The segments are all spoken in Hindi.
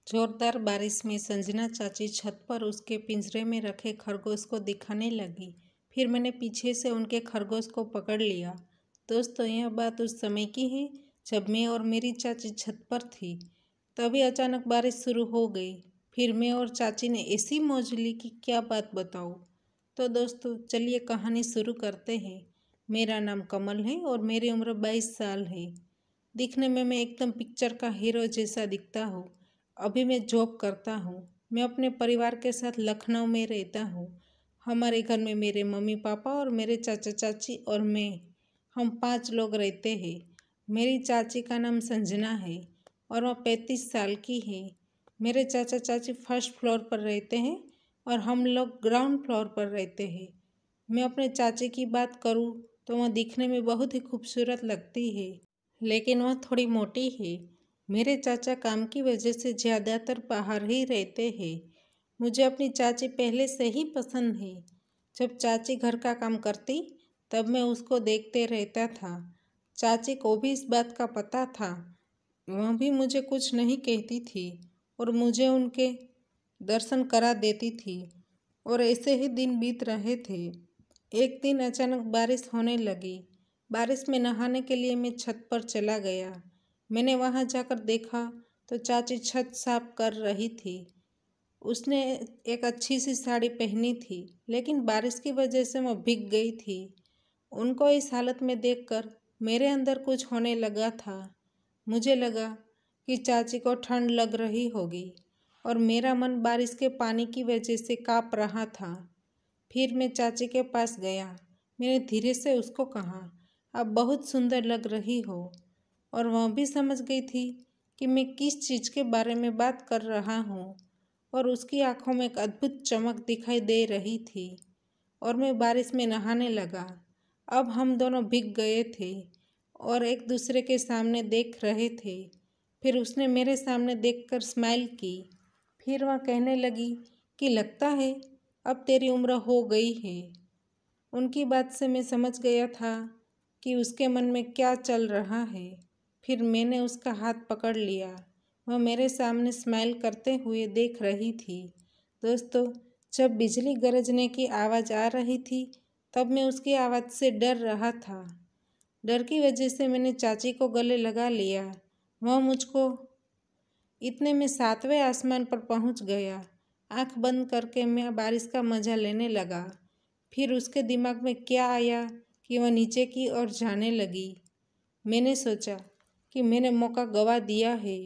जोरदार बारिश में संजना चाची छत पर उसके पिंजरे में रखे खरगोश को दिखाने लगी। फिर मैंने पीछे से उनके खरगोश को पकड़ लिया। दोस्तों, यह बात उस समय की है जब मैं और मेरी चाची छत पर थी। तभी अचानक बारिश शुरू हो गई। फिर मैं और चाची ने ऐसी मौज ली कि क्या बात बताऊँ। तो दोस्तों, चलिए कहानी शुरू करते हैं। मेरा नाम कमल है और मेरी उम्र 22 साल है। दिखने में मैं एकदम पिक्चर का हीरो जैसा दिखता हूँ। अभी मैं जॉब करता हूँ। मैं अपने परिवार के साथ लखनऊ में रहता हूँ। हमारे घर में मेरे मम्मी पापा और मेरे चाचा चाची और मैं, हम 5 लोग रहते हैं। मेरी चाची का नाम संजना है और वह 35 साल की है। मेरे चाचा चाची फर्स्ट फ्लोर पर रहते हैं और हम लोग ग्राउंड फ्लोर पर रहते हैं। मैं अपने चाची की बात करूँ तो वह दिखने में बहुत ही खूबसूरत लगती है, लेकिन वह थोड़ी मोटी है। मेरे चाचा काम की वजह से ज़्यादातर बाहर ही रहते हैं। मुझे अपनी चाची पहले से ही पसंद है। जब चाची घर का काम करती तब मैं उसको देखते रहता था। चाची को भी इस बात का पता था। वह भी मुझे कुछ नहीं कहती थी और मुझे उनके दर्शन करा देती थी और ऐसे ही दिन बीत रहे थे। एक दिन अचानक बारिश होने लगी। बारिश में नहाने के लिए मैं छत पर चला गया। मैंने वहां जाकर देखा तो चाची छत साफ कर रही थी। उसने एक अच्छी सी साड़ी पहनी थी, लेकिन बारिश की वजह से वह भीग गई थी। उनको इस हालत में देखकर मेरे अंदर कुछ होने लगा था। मुझे लगा कि चाची को ठंड लग रही होगी और मेरा मन बारिश के पानी की वजह से काँप रहा था। फिर मैं चाची के पास गया। मैंने धीरे से उसको कहा, आप बहुत सुंदर लग रही हो। और वह भी समझ गई थी कि मैं किस चीज़ के बारे में बात कर रहा हूँ और उसकी आंखों में एक अद्भुत चमक दिखाई दे रही थी और मैं बारिश में नहाने लगा। अब हम दोनों भीग गए थे और एक दूसरे के सामने देख रहे थे। फिर उसने मेरे सामने देखकर स्माइल की। फिर वह कहने लगी कि लगता है अब तेरी उम्र हो गई है। उनकी बात से मैं समझ गया था कि उसके मन में क्या चल रहा है। फिर मैंने उसका हाथ पकड़ लिया। वह मेरे सामने स्माइल करते हुए देख रही थी। दोस्तों, जब बिजली गरजने की आवाज़ आ रही थी तब मैं उसकी आवाज़ से डर रहा था। डर की वजह से मैंने चाची को गले लगा लिया। वह मुझको इतने में 7वें आसमान पर पहुंच गया। आंख बंद करके मैं बारिश का मज़ा लेने लगा। फिर उसके दिमाग में क्या आया कि वह नीचे की ओर जाने लगी। मैंने सोचा कि मैंने मौका गवा दिया है,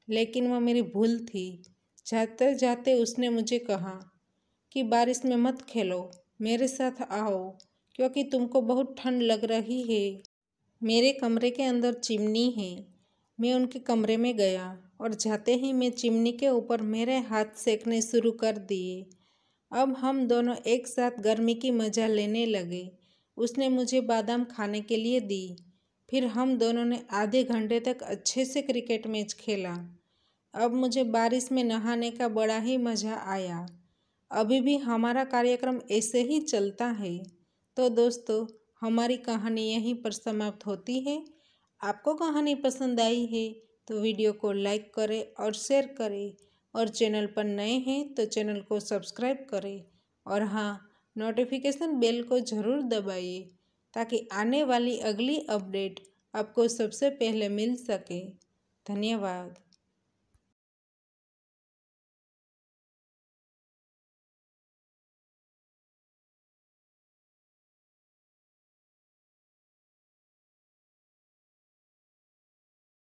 लेकिन वह मेरी भूल थी। जाते जाते उसने मुझे कहा कि बारिश में मत खेलो, मेरे साथ आओ क्योंकि तुमको बहुत ठंड लग रही है। मेरे कमरे के अंदर चिमनी है। मैं उनके कमरे में गया और जाते ही मैं चिमनी के ऊपर मेरे हाथ सेकने शुरू कर दिए। अब हम दोनों एक साथ गर्मी की मज़ा लेने लगे। उसने मुझे बादाम खाने के लिए दी। फिर हम दोनों ने आधे घंटे तक अच्छे से क्रिकेट मैच खेला। अब मुझे बारिश में नहाने का बड़ा ही मज़ा आया। अभी भी हमारा कार्यक्रम ऐसे ही चलता है। तो दोस्तों, हमारी कहानी यहीं पर समाप्त होती है। आपको कहानी पसंद आई है तो वीडियो को लाइक करें और शेयर करें और चैनल पर नए हैं तो चैनल को सब्सक्राइब करें और हाँ, नोटिफिकेशन बेल को ज़रूर दबाइए ताकि आने वाली अगली अपडेट आपको सबसे पहले मिल सके। धन्यवाद।